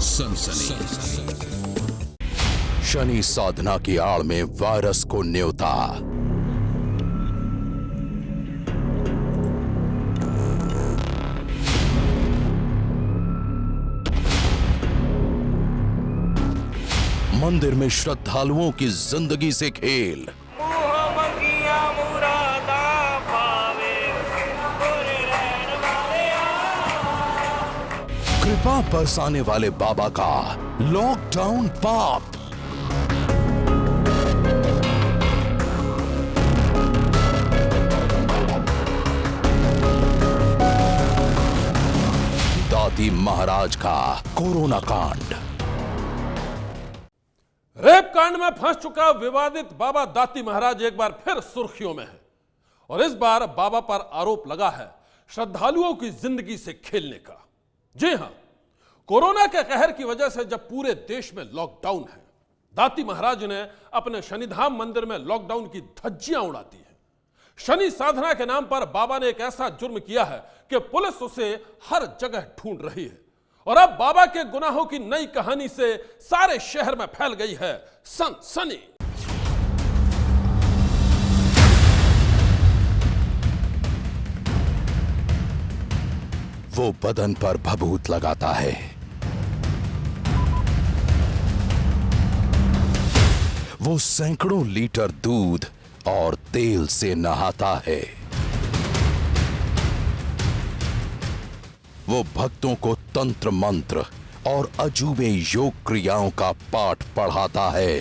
सनसनी। शनि साधना की आड़ में वायरस को न्योता। मंदिर में श्रद्धालुओं की जिंदगी से खेल। कृपा बरसाने वाले बाबा का लॉकडाउन पाप। दाती महाराज का कोरोना कांड। रेप कांड में फंस चुका विवादित बाबा दाती महाराज एक बार फिर सुर्खियों में है और इस बार बाबा पर आरोप लगा है श्रद्धालुओं की जिंदगी से खेलने का। जी हां, कोरोना के कहर की वजह से जब पूरे देश में लॉकडाउन है, दाती महाराज ने अपने शनिधाम मंदिर में लॉकडाउन की धज्जियां उड़ाती हैं। शनि साधना के नाम पर बाबा ने एक ऐसा जुर्म किया है कि पुलिस उसे हर जगह ढूंढ रही है और अब बाबा के गुनाहों की नई कहानी से सारे शहर में फैल गई है सनसनी। वो बदन पर भभूत लगाता है, वो सैकड़ों लीटर दूध और तेल से नहाता है, वो भक्तों को तंत्र मंत्र और अजूबे योग क्रियाओं का पाठ पढ़ाता है,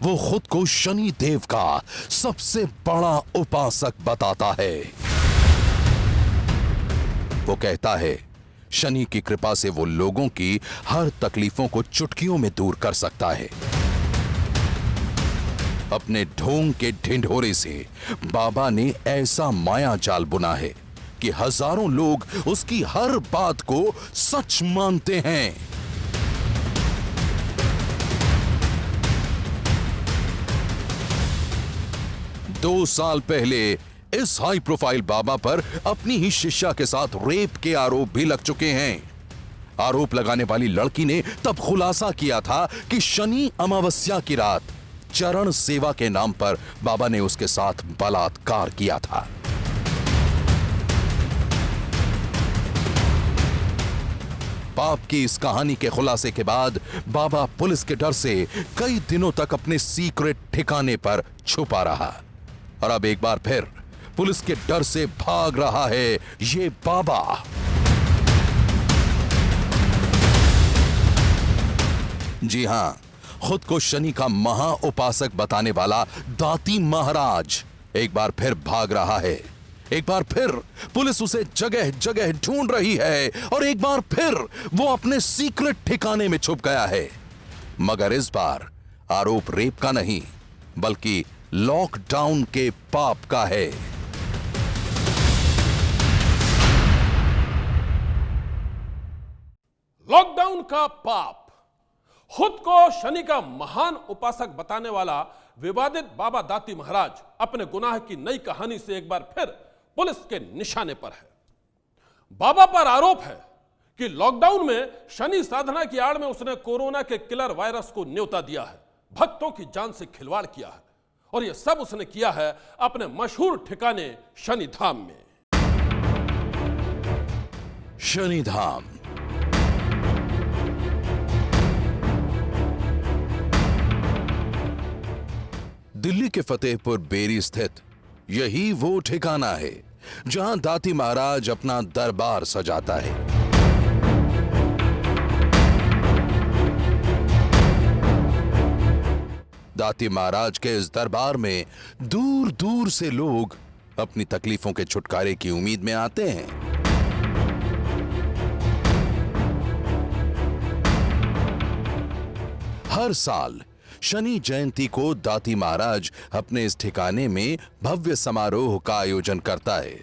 वो खुद को शनि देव का सबसे बड़ा उपासक बताता है। वो कहता है शनि की कृपा से वो लोगों की हर तकलीफों को चुटकियों में दूर कर सकता है। अपने ढोंग के ढिंढोरे से बाबा ने ऐसा माया जाल बुना है कि हजारों लोग उसकी हर बात को सच मानते हैं। दो साल पहले इस हाई प्रोफाइल बाबा पर अपनी ही शिष्या के साथ रेप के आरोप भी लग चुके हैं। आरोप लगाने वाली लड़की ने तब खुलासा किया था कि शनि अमावस्या की रात चरण सेवा के नाम पर बाबा ने उसके साथ बलात्कार किया था। पाप की इस कहानी के खुलासे के बाद बाबा पुलिस के डर से कई दिनों तक अपने सीक्रेट ठिकाने पर छुपा रहा और अब एक बार फिर पुलिस के डर से भाग रहा है ये बाबा। जी हां, खुद को शनि का महा उपासक बताने वाला दाती महाराज एक बार फिर भाग रहा है। एक बार फिर पुलिस उसे जगह जगह ढूंढ रही है और एक बार फिर वो अपने सीक्रेट ठिकाने में छुप गया है। मगर इस बार आरोप रेप का नहीं बल्कि लॉकडाउन के पाप का है। लॉकडाउन का पाप। खुद को शनि का महान उपासक बताने वाला विवादित बाबा दाती महाराज अपने गुनाह की नई कहानी से एक बार फिर पुलिस के निशाने पर है। बाबा पर आरोप है कि लॉकडाउन में शनि साधना की आड़ में उसने कोरोना के किलर वायरस को न्योता दिया है, भक्तों की जान से खिलवाड़ किया है और यह सब उसने किया है अपने मशहूर ठिकाने शनिधाम में। शनिधाम दिल्ली के फतेहपुर बेरी स्थित यही वो ठिकाना है जहां दाती महाराज अपना दरबार सजाता है। दाती महाराज के इस दरबार में दूर दूर से लोग अपनी तकलीफों के छुटकारे की उम्मीद में आते हैं। हर साल शनि जयंती को दाती महाराज अपने इस ठिकाने में भव्य समारोह का आयोजन करता है।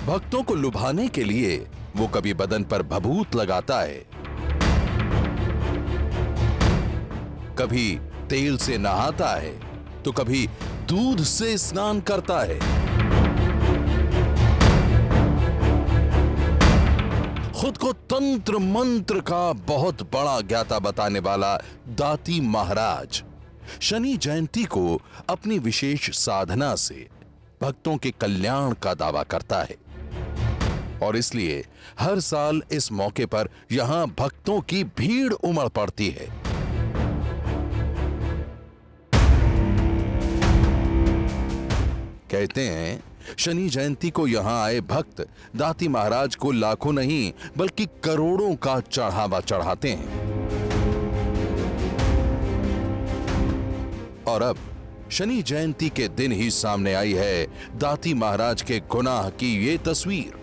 भक्तों को लुभाने के लिए वो कभी बदन पर भभूत लगाता है, कभी तेल से नहाता है तो कभी दूध से स्नान करता है। खुद को तंत्र मंत्र का बहुत बड़ा ज्ञाता बताने वाला दाती महाराज शनि जयंती को अपनी विशेष साधना से भक्तों के कल्याण का दावा करता है और इसलिए हर साल इस मौके पर यहां भक्तों की भीड़ उमड़ पड़ती है। कहते हैं शनि जयंती को यहां आए भक्त दाती महाराज को लाखों नहीं बल्कि करोड़ों का चढ़ावा चढ़ाते हैं। और अब शनि जयंती के दिन ही सामने आई है दाती महाराज के गुनाह की ये तस्वीर।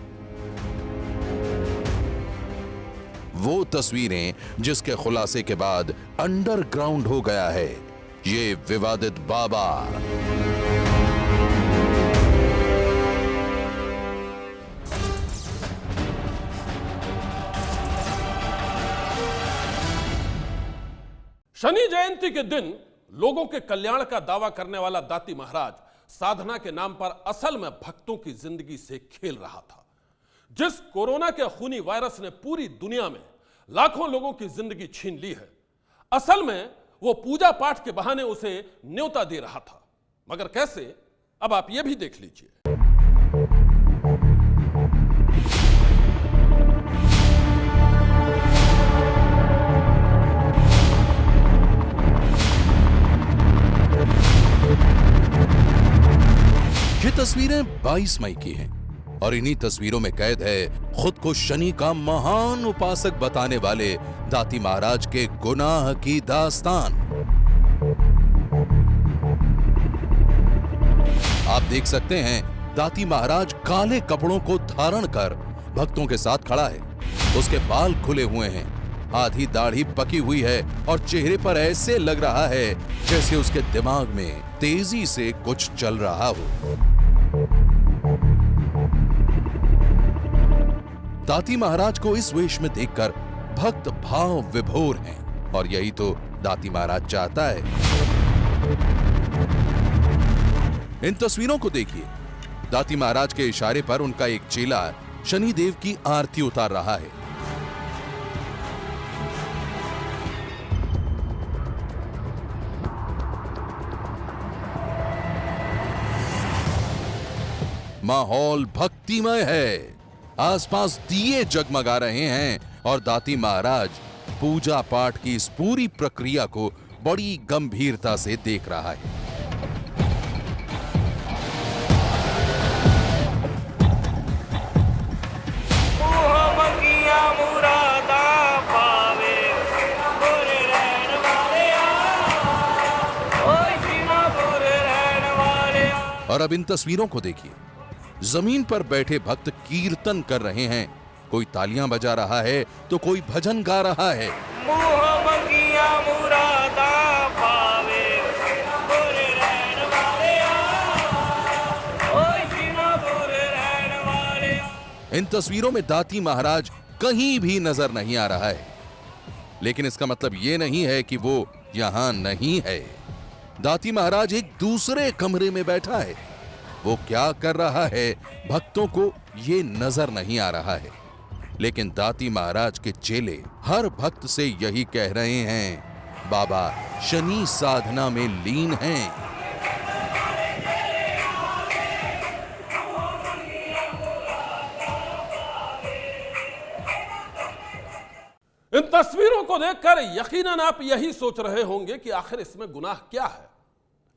वो तस्वीरें जिसके खुलासे के बाद अंडरग्राउंड हो गया है ये विवादित बाबा। शनि जयंती के दिन लोगों के कल्याण का दावा करने वाला दाती महाराज साधना के नाम पर असल में भक्तों की जिंदगी से खेल रहा था। जिस कोरोना के खूनी वायरस ने पूरी दुनिया में लाखों लोगों की जिंदगी छीन ली है, असल में वो पूजा पाठ के बहाने उसे न्योता दे रहा था। मगर कैसे, अब आप ये भी देख लीजिए। ये तस्वीरें 22 मई की हैं और इन्हीं तस्वीरों में कैद है खुद को शनि का महान उपासक बताने वाले दाती महाराज के गुनाह की दास्तान। आप देख सकते हैं दाती महाराज काले कपड़ों को धारण कर भक्तों के साथ खड़ा है। उसके बाल खुले हुए हैं, आधी दाढ़ी पकी हुई है और चेहरे पर ऐसे लग रहा है जैसे उसके दिमाग में तेजी से कुछ चल रहा हो। दाती महाराज को इस वेश में देखकर भक्त भाव विभोर हैं और यही तो दाती महाराज चाहता है। इन तस्वीरों को देखिए। दाती महाराज के इशारे पर उनका एक चेला शनि देव की आरती उतार रहा है। माहौल भक्तिमय है, आसपास दिए जगमगा रहे हैं और दाती महाराज पूजा पाठ की इस पूरी प्रक्रिया को बड़ी गंभीरता से देख रहा है। और अब इन तस्वीरों को देखिए। जमीन पर बैठे भक्त कीर्तन कर रहे हैं, कोई तालियां बजा रहा है तो कोई भजन गा रहा है। इन तस्वीरों में दाती महाराज कहीं भी नजर नहीं आ रहा है, लेकिन इसका मतलब यह नहीं है कि वो यहां नहीं है। दाती महाराज एक दूसरे कमरे में बैठा है। वो क्या कर रहा है भक्तों को ये नजर नहीं आ रहा है, लेकिन दाती महाराज के चेले हर भक्त से यही कह रहे हैं, बाबा शनि साधना में लीन हैं। इन तस्वीरों को देखकर यकीनन आप यही सोच रहे होंगे कि आखिर इसमें गुनाह क्या है।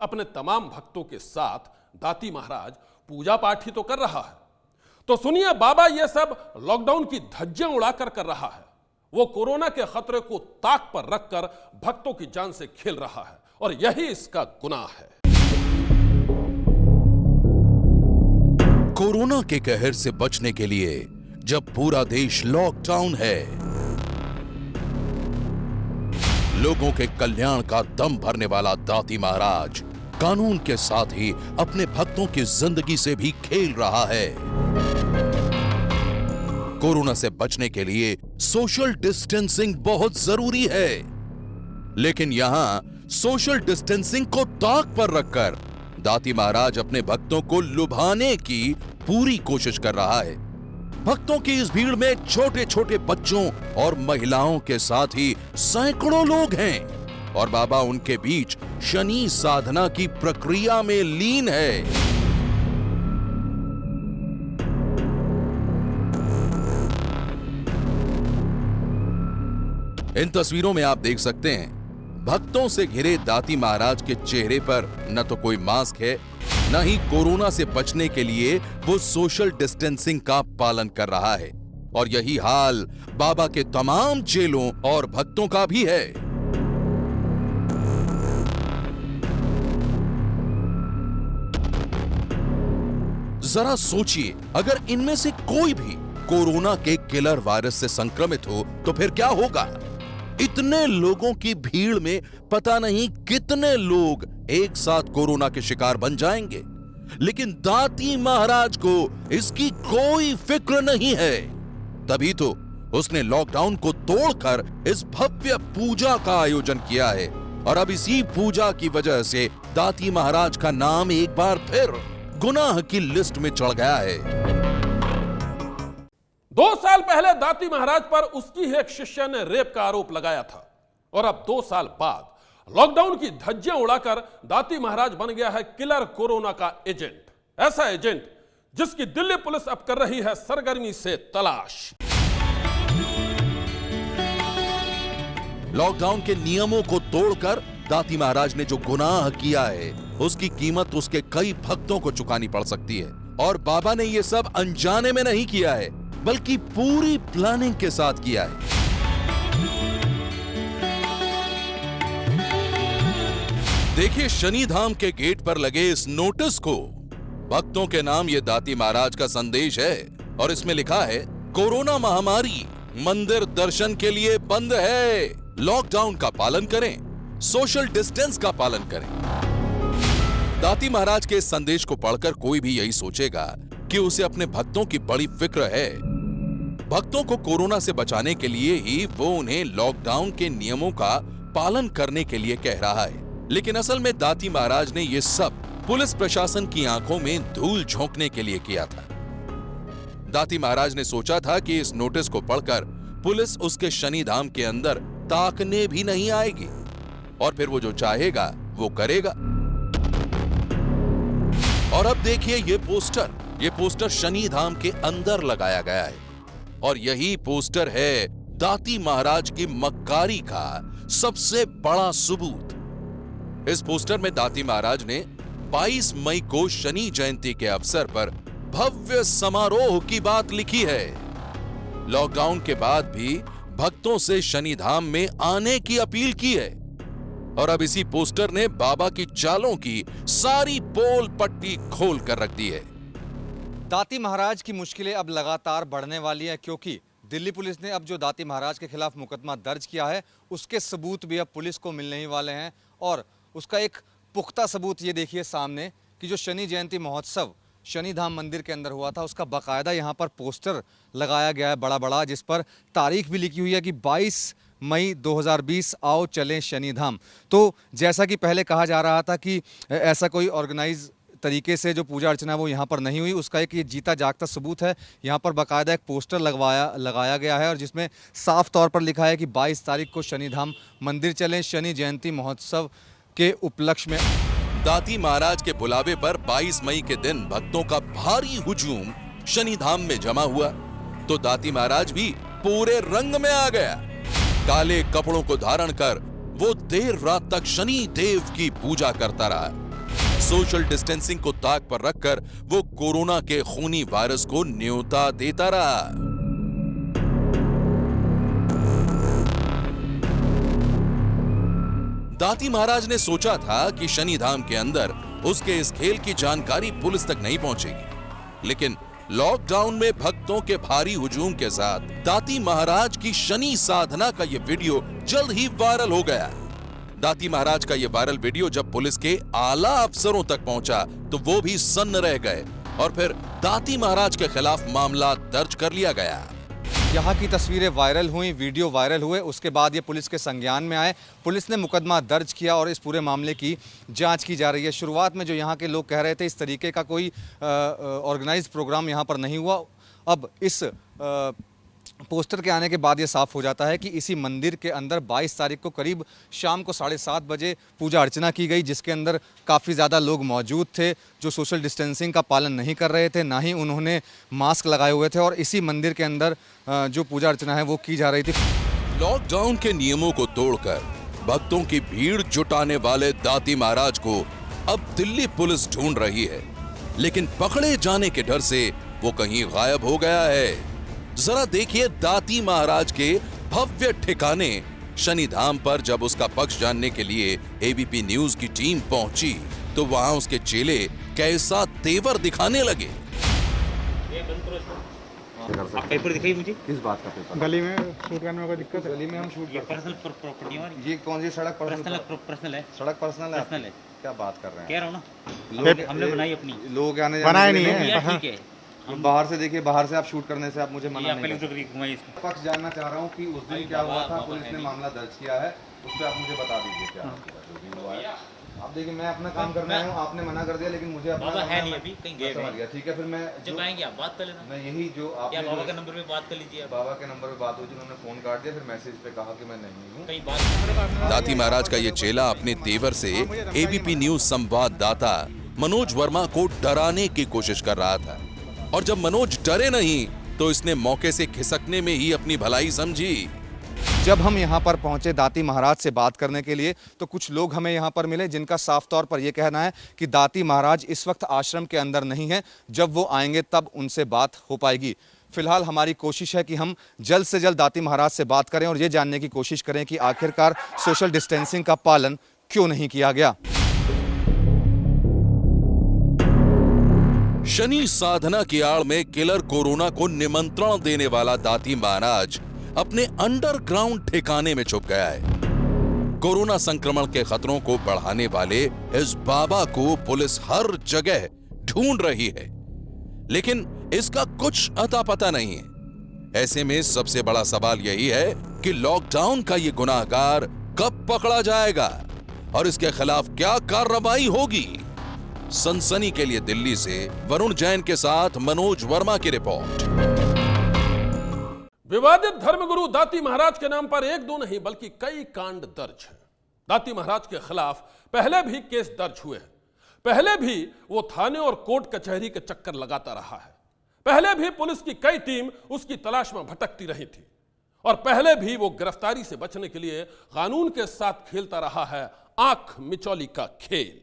अपने तमाम भक्तों के साथ दाती महाराज पूजा पाठ ही तो कर रहा है। तो सुनिए, बाबा ये सब लॉकडाउन की धज्जियां उड़ाकर कर रहा है। वो कोरोना के खतरे को ताक पर रखकर भक्तों की जान से खेल रहा है और यही इसका गुनाह है। कोरोना के कहर से बचने के लिए जब पूरा देश लॉकडाउन है, लोगों के कल्याण का दम भरने वाला दाती महाराज कानून के साथ ही अपने भक्तों की जिंदगी से भी खेल रहा है। कोरोना से बचने के लिए सोशल डिस्टेंसिंग बहुत जरूरी है, लेकिन यहां सोशल डिस्टेंसिंग को ताक पर रखकर दाती महाराज अपने भक्तों को लुभाने की पूरी कोशिश कर रहा है। भक्तों की इस भीड़ में छोटे छोटे बच्चों और महिलाओं के साथ ही सैकड़ों लोग हैं और बाबा उनके बीच शनि साधना की प्रक्रिया में लीन है। इन तस्वीरों में आप देख सकते हैं भक्तों से घिरे दाती महाराज के चेहरे पर न तो कोई मास्क है, न ही कोरोना से बचने के लिए वो सोशल डिस्टेंसिंग का पालन कर रहा है। और यही हाल बाबा के तमाम चेलों और भक्तों का भी है। जरा सोचिए, अगर इनमें से कोई भी कोरोना के किलर वायरस से संक्रमित हो तो फिर क्या होगा? इतने लोगों की भीड़ में पता नहीं कितने लोग एक साथ कोरोना के शिकार बन जाएंगे। लेकिन दाती महाराज को इसकी कोई फिक्र नहीं है। तभी तो उसने लॉकडाउन को तोड़कर इस भव्य पूजा का आयोजन किया है और अब इसी पूजा की वजह से दाती महाराज का नाम एक बार फिर गुनाह की लिस्ट में चढ़ गया है। 2 साल पहले दाती महाराज पर उसकी ही एक शिष्य ने रेप का आरोप लगाया था और अब 2 साल बाद लॉकडाउन की धज्जियां उड़ाकर दाती महाराज बन गया है किलर कोरोना का एजेंट। ऐसा एजेंट जिसकी दिल्ली पुलिस अब कर रही है सरगर्मी से तलाश। लॉकडाउन के नियमों को तोड़कर दाती महाराज ने जो गुनाह किया है उसकी कीमत उसके कई भक्तों को चुकानी पड़ सकती है। और बाबा ने यह सब अनजाने में नहीं किया है बल्कि पूरी प्लानिंग के साथ किया है। देखिए शनिधाम के गेट पर लगे इस नोटिस को। भक्तों के नाम ये दाती महाराज का संदेश है और इसमें लिखा है, कोरोना महामारी, मंदिर दर्शन के लिए बंद है, लॉकडाउन का पालन करें, सोशल डिस्टेंस का पालन करें। दाती महाराज के इस संदेश को पढ़कर कोई भी यही सोचेगा कि उसे अपने भक्तों की बड़ी फिक्र है। भक्तों को कोरोना से बचाने के लिए ही वो उन्हें लॉकडाउन के नियमों का पालन करने के लिए कह रहा है। लेकिन असल में दाती महाराज ने ये सब पुलिस प्रशासन की आंखों में धूल झोंकने के लिए किया था। दाती महाराज ने सोचा था कि इस नोटिस को पढ़कर पुलिस उसके शनिधाम के अंदर ताकने भी नहीं आएगी और फिर वो जो चाहेगा वो करेगा। और अब देखिए ये पोस्टर शनिधाम के अंदर लगाया गया है और यही पोस्टर है दाती महाराज की मक्कारी का सबसे बड़ा सबूत। इस पोस्टर में दाती महाराज ने 22 मई को शनि जयंती के अवसर पर भव्य समारोह की बात लिखी है। लॉकडाउन के बाद भी भक्तों से शनिधाम में आने की अपील की है और अब इसी पोस्टर ने बाबा की चालों की सारी पोल पट्टी खोल कर रख दी है। दाती महाराज की मुश्किलें अब लगातार बढ़ने वाली है क्योंकि दिल्ली पुलिस ने अब जो दाती महाराज के खिलाफ मुकदमा दर्ज किया है उसके सबूत भी अब पुलिस को मिलने ही वाले हैं। और उसका एक पुख्ता सबूत ये देखिए सामने कि जो शनि जयंती महोत्सव शनिधाम मंदिर के अंदर हुआ था उसका बाकायदा यहाँ पर पोस्टर लगाया गया है बड़ा बड़ा, जिस पर तारीख भी लिखी हुई है कि 22 मई 2020 आओ चलें शनिधाम। तो जैसा कि पहले कहा जा रहा था कि ऐसा कोई ऑर्गेनाइज तरीके से जो पूजा अर्चना वो यहाँ पर नहीं हुई, उसका एक ये जीता जागता सबूत है। यहाँ पर बाकायदा एक पोस्टर लगाया गया है और जिसमें साफ तौर पर लिखा है कि 22 तारीख को शनिधाम मंदिर चलें शनि जयंती महोत्सव के उपलक्ष्य में। दाती महाराज के बुलावे पर 22 मई के दिन भक्तों का भारी हुजूम शनिधाम में जमा हुआ तो दाती महाराज भी पूरे रंग में आ गया। काले कपड़ों को धारण कर वो देर रात तक शनि देव की पूजा करता रहा। सोशल डिस्टेंसिंग को ताक पर रखकर वो कोरोना के खूनी वायरस को न्योता देता रहा। दाती महाराज ने सोचा था कि शनिधाम के अंदर उसके इस खेल की जानकारी पुलिस तक नहीं पहुंचेगी, लेकिन लॉकडाउन में भक्तों के भारी हुजूम के साथ दाती महाराज की शनि साधना का यह वीडियो जल्द ही वायरल हो गया। दाती महाराज का यह वायरल वीडियो जब पुलिस के आला अफसरों तक पहुंचा तो वो भी सन्न रह गए और फिर दाती महाराज के खिलाफ मामला दर्ज कर लिया गया। यहाँ की तस्वीरें वायरल हुई, वीडियो वायरल हुए, उसके बाद ये पुलिस के संज्ञान में आए। पुलिस ने मुकदमा दर्ज किया और इस पूरे मामले की जांच की जा रही है। शुरुआत में जो यहाँ के लोग कह रहे थे इस तरीके का कोई ऑर्गेनाइज प्रोग्राम यहाँ पर नहीं हुआ, अब इस पोस्टर के आने के बाद ये साफ हो जाता है कि इसी मंदिर के अंदर 22 तारीख को करीब शाम को 7:30 बजे पूजा अर्चना की गई, जिसके अंदर काफ़ी ज़्यादा लोग मौजूद थे जो सोशल डिस्टेंसिंग का पालन नहीं कर रहे थे, ना ही उन्होंने मास्क लगाए हुए थे और इसी मंदिर के अंदर जो पूजा अर्चना है वो की जा रही थी। लॉकडाउन के नियमों को तोड़कर भक्तों की भीड़ जुटाने वाले दाती महाराज को अब दिल्ली पुलिस ढूंढ रही है, लेकिन पकड़े जाने के डर से वो कहीं गायब हो गया है। जरा देखिए दाती महाराज के भव्य ठिकाने शनिधाम पर जब उसका पक्ष जानने के लिए एबीपी न्यूज की टीम पहुंची तो वहां उसके चेले कैसा तेवर दिखाने लगे। आप पेपर दिखाइए मुझे। किस बात का पेपर? गली में शूट करने में कोई दिक्कत है? गली में हम शूट ये पर्सनल प्रॉपर्टी हमारी। ये कौन सी सड़क? पर्सनल है। सड़क पर्सनल है? पर्सनल है। क्या बात कर रहे हैं? कह रहा हूँ ना, लोग हमने बनाई अपनी। लोग आने बनाए जाने नहीं के लिए है। ठीक है। हम बाहर से देखिए, बाहर से आप शूट करने से आप मुझे मना ये नहीं पहले कर तो घुमाइए इसको। सकते। पक्ष जानना चाह रहा हूँ कि उस दिन क्या हुआ था, पुलिस ने मामला दर्ज किया है, उस पर आप मुझे बता दीजिए क्या जो भी हुआ है। आप देखिए मैं अपना काम कर रहा हूँ, आपने मना कर दिया, लेकिन मुझे अपना बाबा है नहीं अभी, कहीं गए समझ गया। ठीक है, फिर मैं जब आएंगे आप बात कर लेना। मैं यही जो या आपने बाबा के नंबर पे बात कर लीजिए। बाबा के नंबर पे बात हुई, उन्होंने फोन काट दिया, फिर मैसेज पे कहा कि मैं नहीं हूँ। कहीं बात दाती महाराज का ये चेला अपने तेवर से एबीपी न्यूज संवाददाता मनोज वर्मा को डराने की कोशिश कर रहा था, और जब मनोज डरे नहीं तो इसने मौके से खिसकने में ही अपनी भलाई समझी। जब हम यहाँ पर पहुंचे दाती महाराज से बात करने के लिए तो कुछ लोग हमें यहाँ पर मिले जिनका साफ तौर पर यह कहना है कि दाती महाराज इस वक्त आश्रम के अंदर नहीं है, जब वो आएंगे तब उनसे बात हो पाएगी। फिलहाल हमारी कोशिश है कि हम जल्द से जल्द दाती महाराज से बात करें और ये जानने की कोशिश करें कि आखिरकार सोशल डिस्टेंसिंग का पालन क्यों नहीं किया गया। शनि साधना की आड़ में किलर कोरोना को निमंत्रण देने वाला दाती महाराज अपने अंडरग्राउंड ठिकाने में छुप गया है। कोरोना संक्रमण के खतरों को बढ़ाने वाले इस बाबा को पुलिस हर जगह ढूंढ रही है, लेकिन इसका कुछ अता पता नहीं है। ऐसे में सबसे बड़ा सवाल यही है कि लॉकडाउन का ये गुनाहगार कब पकड़ा जाएगा और इसके खिलाफ क्या कार्रवाई होगी। सनसनी के लिए दिल्ली से वरुण जैन के साथ मनोज वर्मा की रिपोर्ट। विवादित धर्मगुरु दाती महाराज के नाम पर एक दो नहीं बल्कि कई कांड दर्ज हैं। दाती महाराज के खिलाफ पहले भी केस दर्ज हुए हैं, पहले भी वो थाने और कोर्ट कचहरी के चक्कर लगाता रहा है, पहले भी पुलिस की कई टीम उसकी तलाश में भटकती रही थी, और पहले भी वो गिरफ्तारी से बचने के लिए कानून के साथ खेलता रहा है आंख मिचौली का खेल।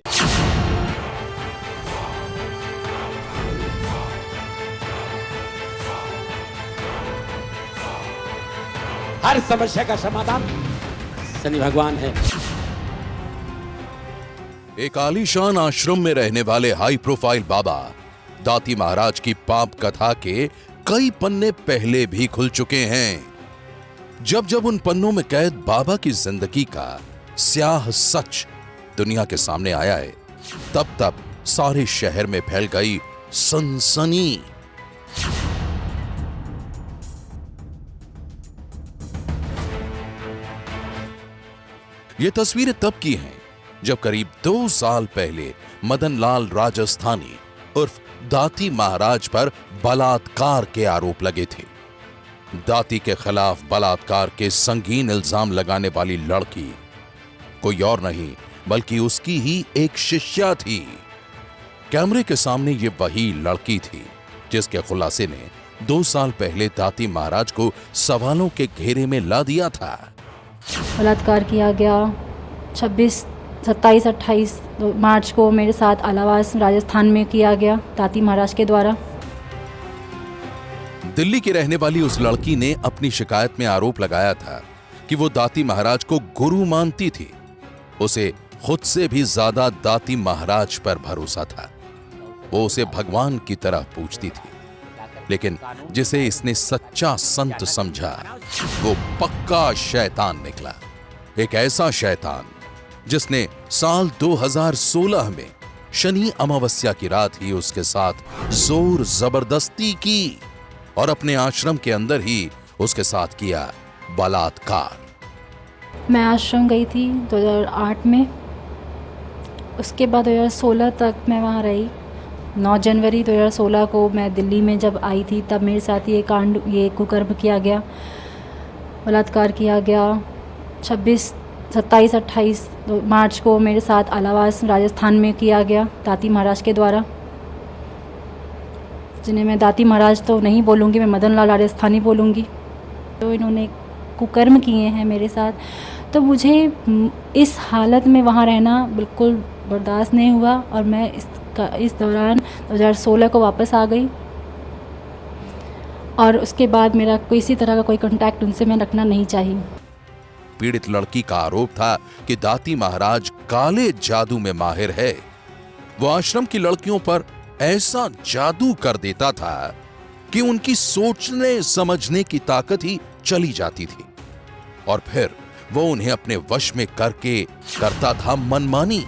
हर समस्या का समाधान शनि भगवान है। एक आलीशान आश्रम में रहने वाले हाई प्रोफाइल बाबा दाती महाराज की पाप कथा के कई पन्ने पहले भी खुल चुके हैं। जब जब उन पन्नों में कैद बाबा की जिंदगी का स्याह सच दुनिया के सामने आया है, तब तब सारे शहर में फैल गई सनसनी। ये तस्वीरें तब की हैं जब करीब 2 साल पहले मदन लाल राजस्थानी उर्फ दाती महाराज पर बलात्कार के आरोप लगे थे। दाती के खिलाफ बलात्कार के संगीन इल्जाम लगाने वाली लड़की कोई और नहीं बल्कि उसकी ही एक शिष्या थी। कैमरे के सामने ये वही लड़की थी जिसके खुलासे ने 2 साल पहले दाती महाराज को सवालों के घेरे में ला दिया था। बलात्कार किया गया 26, 27, 28 मार्च को मेरे साथ अलावास राजस्थान में किया गया दाती महाराज के द्वारा। दिल्ली की रहने वाली उस लड़की ने अपनी शिकायत में आरोप लगाया था कि वो दाती महाराज को गुरु मानती थी। उसे खुद से भी ज्यादा दाती महाराज पर भरोसा था। वो उसे भगवान की तरह पूजती थी, लेकिन जिसे इसने सच्चा संत समझा वो पक्का शैतान निकला। एक ऐसा शैतान जिसने साल 2016 में शनि अमावस्या की रात ही उसके साथ जोर जबरदस्ती की और अपने आश्रम के अंदर ही उसके साथ किया बलात्कार। मैं आश्रम गई थी 2008 में। उसके बाद 2016 तक मैं वहाँ रही। 9 जनवरी 2016 को मैं दिल्ली में जब आई थी तब मेरे साथ ये कुकर्म किया गया, बलात्कार किया गया। 26, 27, 28 मार्च को मेरे साथ अलाहाबाद राजस्थान में किया गया दाती महाराज के द्वारा, जिन्हें मैं दाती महाराज तो नहीं बोलूँगी, मैं मदन लाल राजस्थानी बोलूँगी। तो इन्होंने कुकर्म किए हैं मेरे साथ, तो मुझे इस हालत में वहाँ रहना बिल्कुल बर्दाश्त नहीं हुआ और मैं इस दौरान 2016 को वापस आ गई। और उसके बाद मेरा किसी तरह का कोई कांटेक्ट उनसे मैं रखना नहीं चाहिए। पीड़ित लड़की का आरोप था कि दाती महाराज काले जादू में माहिर है। वो आश्रम की लड़कियों पर ऐसा जादू कर देता था कि उनकी सोचने समझने की ताकत ही चली जाती थी और फिर वो उन्हें अपने वश में करके करता था मनमानी।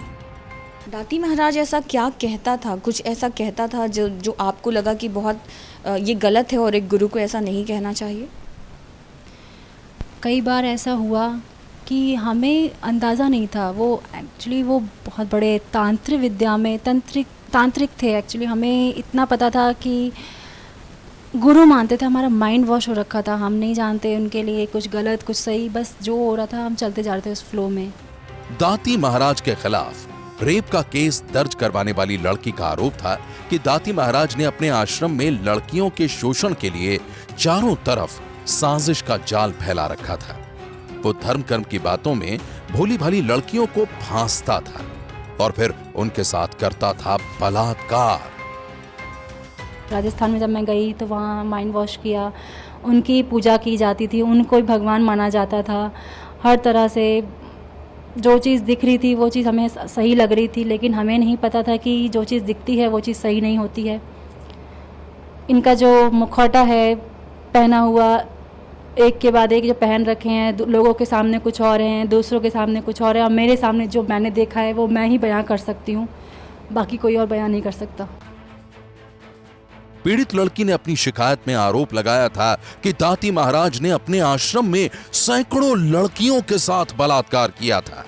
दाती महाराज ऐसा क्या कहता था, कुछ ऐसा कहता था जो आपको लगा कि बहुत ये गलत है और एक गुरु को ऐसा नहीं कहना चाहिए? कई बार ऐसा हुआ कि हमें अंदाज़ा नहीं था। वो एक्चुअली वो बहुत बड़े तांत्रिक विद्या में तांत्रिक थे। एक्चुअली हमें इतना पता था कि गुरु मानते थे, हमारा माइंड वॉश हो रखा था। हम नहीं जानते उनके लिए कुछ गलत कुछ सही, बस जो हो रहा था हम चलते जा रहे थे उस फ्लो में। दाती महाराज के खिलाफ रेप का केस दर्ज करवाने वाली लड़की का आरोप था कि दाती महाराज ने अपने आश्रम में लड़कियों के शोषण के लिए चारों तरफ साजिश का जाल फैला रखा था। वो धर्म कर्म की बातों में भोली भाली लड़कियों को फांसता था और फिर उनके साथ करता था बलात्कार। राजस्थान में जब मैं गई तो वहाँ माइंड वॉश किया, उनकी पूजा की जाती थी, उनको ही भगवान माना जाता था। हर तरह से जो चीज़ दिख रही थी वो चीज़ हमें सही लग रही थी, लेकिन हमें नहीं पता था कि जो चीज़ दिखती है वो चीज़ सही नहीं होती है। इनका जो मुखौटा है पहना हुआ, एक के बाद एक जो पहन रखे हैं, लोगों के सामने कुछ और हैं, दूसरों के सामने कुछ और है, और मेरे सामने जो मैंने देखा है वो मैं ही बयां कर सकती हूँ, बाकी कोई और बयां नहीं कर सकता। पीड़ित लड़की ने अपनी शिकायत में आरोप लगाया था कि दाती महाराज ने अपने आश्रम में सैकड़ों लड़कियों के साथ बलात्कार किया था,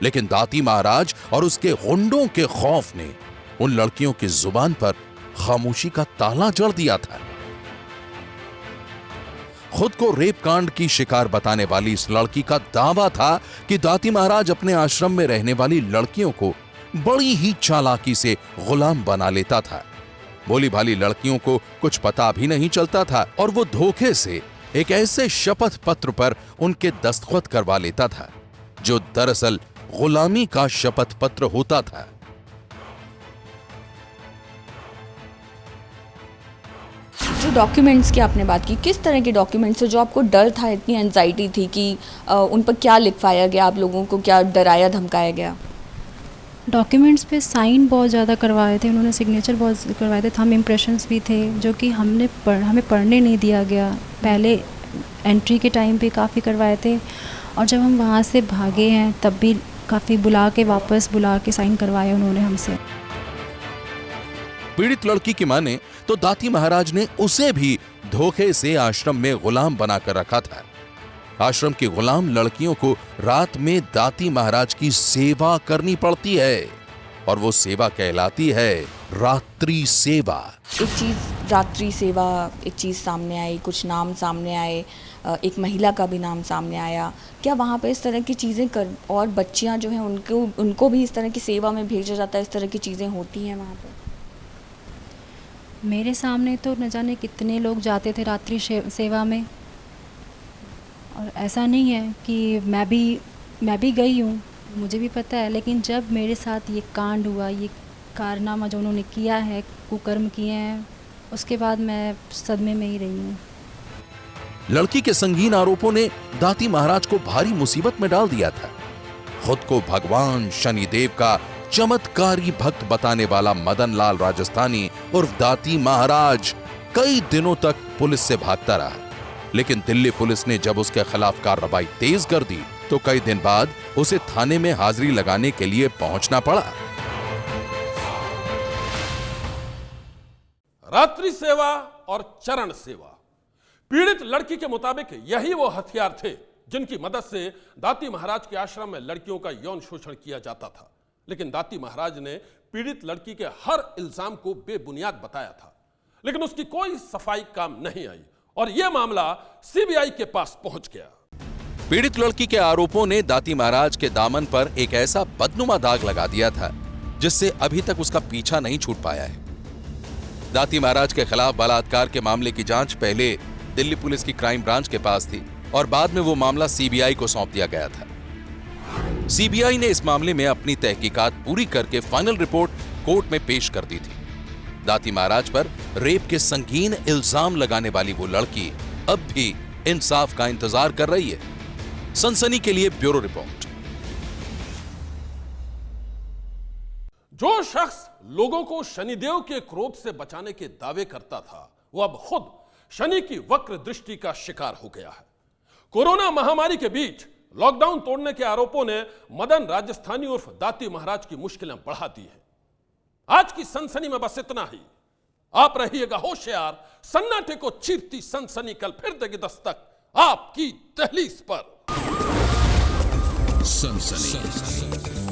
लेकिन दाती महाराज और उसके गुंडों के खौफ ने उन लड़कियों की जुबान पर खामोशी का ताला जड़ दिया था। खुद को रेप कांड की शिकार बताने वाली इस लड़की का दावा था कि दाती महाराज अपने आश्रम में रहने वाली लड़कियों को बड़ी ही चालाकी से गुलाम बना लेता था। भोली भाली लड़कियों को कुछ पता भी नहीं चलता था और वो धोखे से एक ऐसे शपथ पत्र पर उनके दस्तखत करवा लेता था जो दरअसल गुलामी का शपथ पत्र होता था। जो डॉक्यूमेंट्स की आपने बात की, किस तरह के डॉक्यूमेंट्स है जो आपको डर था, इतनी एंजाइटी थी कि उन पर क्या लिखवाया गया, आप लोगों को क्या डराया धमकाया गया? डॉक्यूमेंट्स पे साइन बहुत ज़्यादा करवाए थे उन्होंने, सिग्नेचर बहुत करवाए थे, थंब इम्प्रेशंस भी थे जो कि हमें पढ़ने नहीं दिया गया। पहले एंट्री के टाइम पे काफ़ी करवाए थे और जब हम वहाँ से भागे हैं तब भी काफ़ी वापस बुला के साइन करवाए उन्होंने हमसे। पीड़ित लड़की की माने तो दाती महाराज ने उसे भी धोखे से आश्रम में गुलाम बनाकर रखा था। आश्रम की गुलाम लड़कियों को रात में दाती महाराज की सेवा करनी पड़ती है और वो सेवा कहलाती है रात्रि सेवा। एक चीज़ रात्रि सेवा, एक चीज़ सामने आई, कुछ नाम सामने आए, एक महिला का भी नाम सामने आया। क्या वहाँ पे इस तरह की चीज़ें कर और बच्चियाँ जो हैं उनको भी इस तरह की सेवा में भेजा जाता है, इस तरह की चीज़ें होती हैं वहाँ पर? मेरे सामने तो न जाने कितने लोग जाते थे रात्रि सेवा में, और ऐसा नहीं है कि मैं भी गई हूँ, मुझे भी पता है। लेकिन जब मेरे साथ ये कांड हुआ, ये कारनामा जो उन्होंने किया है, कुकर्म किए हैं, उसके बाद मैं सदमे में ही रही हूँ। लड़की के संगीन आरोपों ने दाती महाराज को भारी मुसीबत में डाल दिया था। खुद को भगवान शनिदेव का चमत्कारी भक्त बताने वाला मदन लाल राजस्थानी उर्फ दाती महाराज कई दिनों तक पुलिस से भागता रहा, लेकिन दिल्ली पुलिस ने जब उसके खिलाफ कार्रवाई तेज कर दी तो कई दिन बाद उसे थाने में हाजिरी लगाने के लिए पहुंचना पड़ा। रात्रि सेवा और चरण सेवा, पीड़ित लड़की के मुताबिक यही वो हथियार थे जिनकी मदद से दाती महाराज के आश्रम में लड़कियों का यौन शोषण किया जाता था। लेकिन दाती महाराज ने पीड़ित लड़की के हर इल्जाम को बेबुनियाद बताया था, लेकिन उसकी कोई सफाई काम नहीं आई और यह मामला सीबीआई के पास पहुंच गया। पीड़ित लड़की के आरोपों ने दाती महाराज के दामन पर एक ऐसा बदनुमा दाग लगा दिया था जिससे अभी तक उसका पीछा नहीं छूट पाया है। दाती महाराज के खिलाफ बलात्कार के मामले की जांच पहले दिल्ली पुलिस की क्राइम ब्रांच के पास थी और बाद में वो मामला सीबीआई को सौंप दिया गया था। सीबीआई ने इस मामले में अपनी तहकीकात पूरी करके फाइनल रिपोर्ट कोर्ट में पेश कर दी थी। दाती महाराज पर रेप के संगीन इल्जाम लगाने वाली वो लड़की अब भी इंसाफ का इंतजार कर रही है। सनसनी के लिए ब्यूरो रिपोर्ट। जो शख्स लोगों को शनिदेव के क्रोध से बचाने के दावे करता था, वो अब खुद शनि की वक्र दृष्टि का शिकार हो गया है। कोरोना महामारी के बीच लॉकडाउन तोड़ने के आरोपों ने मदन राजस्थानी उर्फ दाती महाराज की मुश्किलें बढ़ा दी हैं। आज की सनसनी में बस इतना ही। आप रहिएगा होशियार, सन्नाटे को चीरती सनसनी कल फिर देगी दस्तक आपकी दहलीज पर। सनसनी।